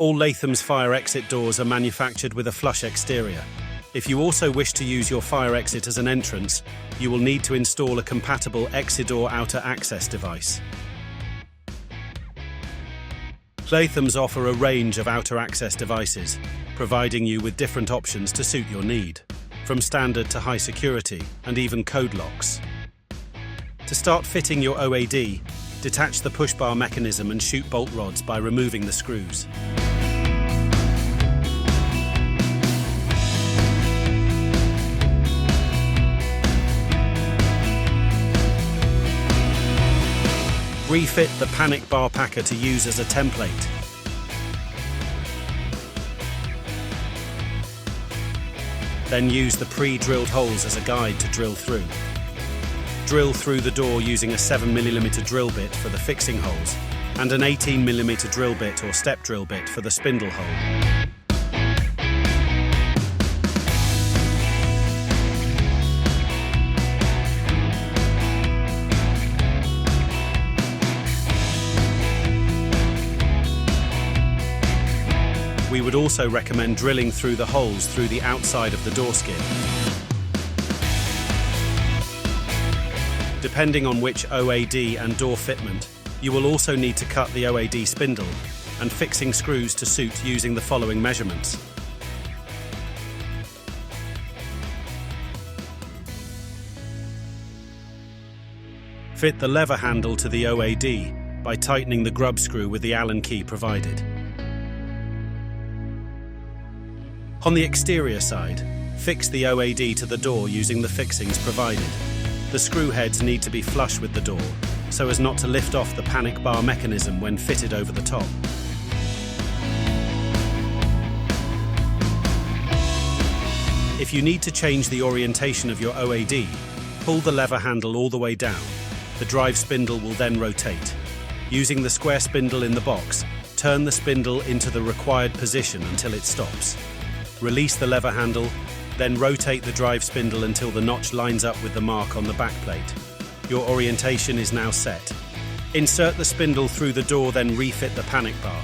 All Latham's fire exit doors are manufactured with a flush exterior. If you also wish to use your fire exit as an entrance, you will need to install a compatible Exidor outer access device. Lathams offer a range of outer access devices, providing you with different options to suit your need, from standard to high security and even code locks. To start fitting your OAD, detach the push bar mechanism and shoot bolt rods by removing the screws. Refit the panic bar packer to use as a template. Then use the pre-drilled holes as a guide to drill through. Drill through the door using a 7mm drill bit for the fixing holes and an 18mm drill bit or step drill bit for the spindle hole. We would also recommend drilling through the holes through the outside of the door skin. Depending on which OAD and door fitment, you will also need to cut the OAD spindle and fixing screws to suit using the following measurements. Fit the lever handle to the OAD by tightening the grub screw with the Allen key provided. On the exterior side, fix the OAD to the door using the fixings provided. The screw heads need to be flush with the door, so as not to lift off the panic bar mechanism when fitted over the top. If you need to change the orientation of your OAD, pull the lever handle all the way down. The drive spindle will then rotate. Using the square spindle in the box, turn the spindle into the required position until it stops. Release the lever handle, then rotate the drive spindle until the notch lines up with the mark on the backplate. Your orientation is now set. Insert the spindle through the door, then refit the panic bar.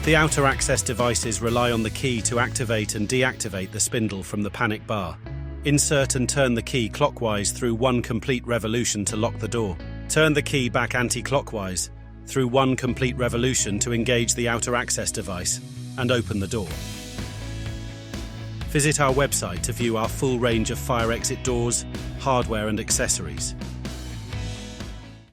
The outer access devices rely on the key to activate and deactivate the spindle from the panic bar. Insert and turn the key clockwise through one complete revolution to lock the door. Turn the key back anti-clockwise through one complete revolution to engage the outer access device and open the door. Visit our website to view our full range of fire exit doors, hardware and accessories.